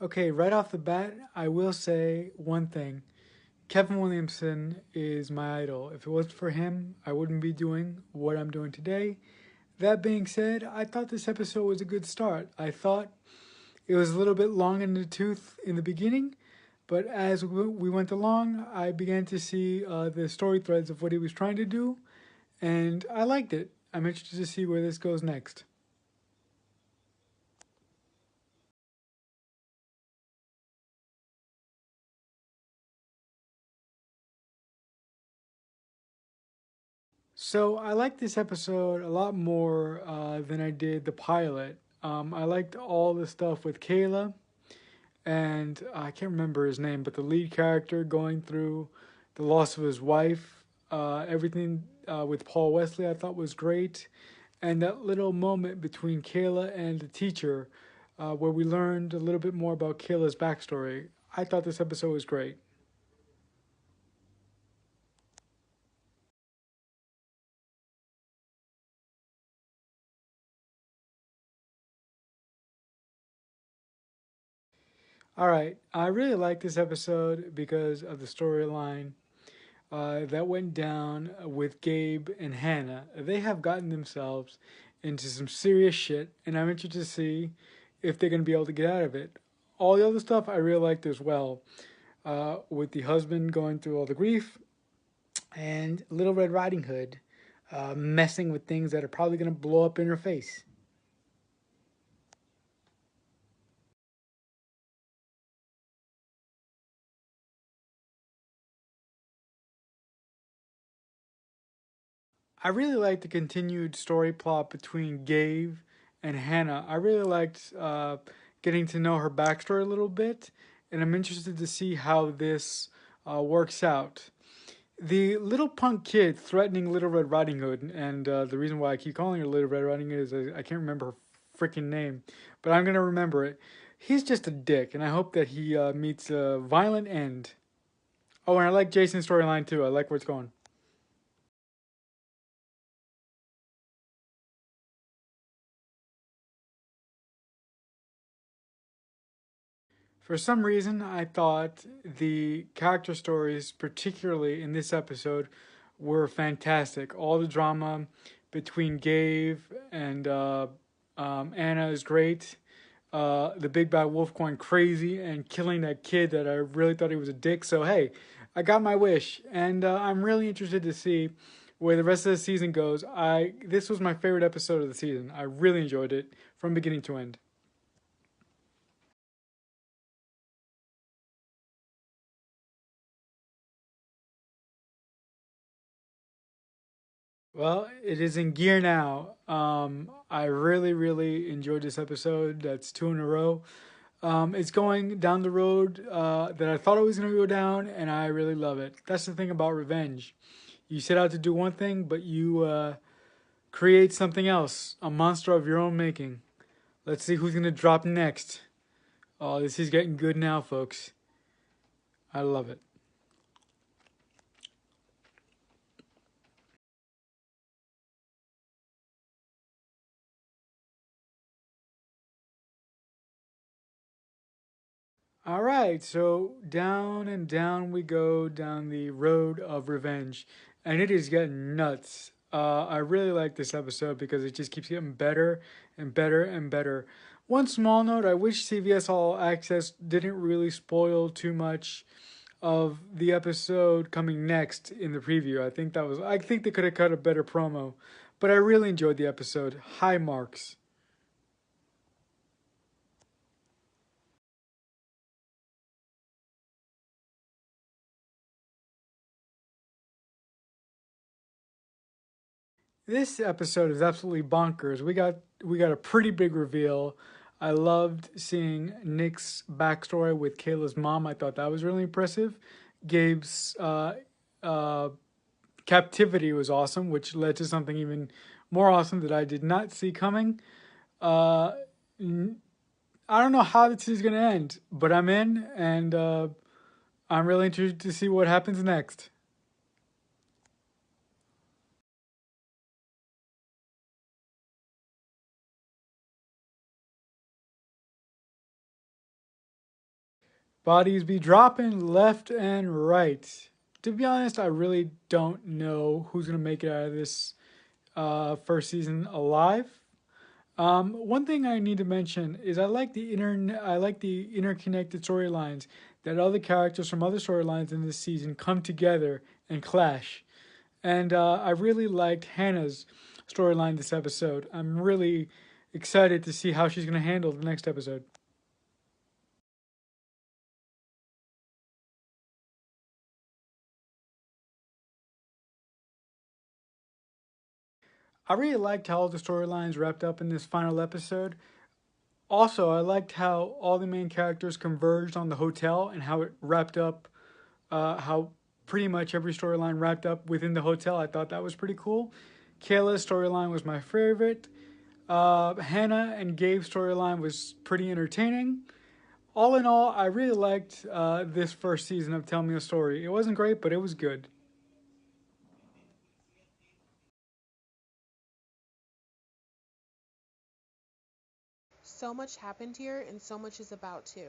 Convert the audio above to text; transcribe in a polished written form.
Okay, right off the bat, I will say one thing. Kevin Williamson is my idol. If it wasn't for him, I wouldn't be doing what I'm doing today. That being said, I thought this episode was a good start. I thought it was a little bit long in the tooth in the beginning, but as we went along, I began to see the story threads of what he was trying to do, and I liked it. I'm interested to see where this goes next. So I liked this episode a lot more than I did the pilot. I liked all the stuff with Kayla, and I can't remember his name, but the lead character going through the loss of his wife. Everything with Paul Wesley I thought was great, and that little moment between Kayla and the teacher, where we learned a little bit more about Kayla's backstory. I thought this episode was great. All right, I really like this episode because of the storyline that went down with Gabe and Hannah. They have gotten themselves into some serious shit, and I'm interested to see if they're going to be able to get out of it. All the other stuff I really liked as well, with the husband going through all the grief and Little Red Riding Hood messing with things that are probably going to blow up in her face. I really liked the continued story plot between Gabe and Hannah. I really liked getting to know her backstory a little bit, and I'm interested to see how this works out. The little punk kid threatening Little Red Riding Hood, and the reason why I keep calling her Little Red Riding Hood is I can't remember her freaking name, but I'm gonna remember it. He's just a dick, and I hope that he meets a violent end. Oh, and I like Jason's storyline too. I like where it's going. For some reason, I thought the character stories, particularly in this episode, were fantastic. All the drama between Gabe and Anna is great. The big bad wolf going crazy and killing that kid that I really thought he was a dick. So hey, I got my wish, and I'm really interested to see where the rest of the season goes. I This was my favorite episode of the season. I really enjoyed it from beginning to end. Well, it is in gear now. I really, really enjoyed this episode. That's two in a row. It's going down the road that I thought it was going to go down, and I really love it. That's the thing about revenge. You set out to do one thing, but you create something else, a monster of your own making. Let's see who's going to drop next. Oh, this is getting good now, folks. I love it. All right, so down and down we go down the road of revenge, and it is getting nuts. I really like this episode because it just keeps getting better and better and better. One small note: I wish CBS All Access didn't really spoil too much of the episode coming next in the preview. I think they could have cut a better promo, but I really enjoyed the episode. High marks. This episode is absolutely bonkers. We got a pretty big reveal. I loved seeing Nick's backstory with Kayla's mom. I thought that was really impressive. Gabe's uh, captivity was awesome, which led to something even more awesome that I did not see coming. Uh, I don't know how this is gonna end, but I'm in, and I'm really interested to see what happens next. Bodies be dropping left and right. To be honest, I really don't know who's gonna make it out of this first season alive. One thing I need to mention is I like the interconnected storylines that other characters from other storylines in this season come together and clash. And I really liked Hannah's storyline this episode. I'm really excited to see how she's going to handle the next episode. I really liked how all the storylines wrapped up in this final episode. Also, I liked how all the main characters converged on the hotel and how it wrapped up, how pretty much every storyline wrapped up within the hotel. I thought that was pretty cool. Kayla's storyline was my favorite. Hannah and Gabe's storyline was pretty entertaining. All in all, I really liked this first season of Tell Me a Story. It wasn't great, but it was good. So much happened here, and so much is about to.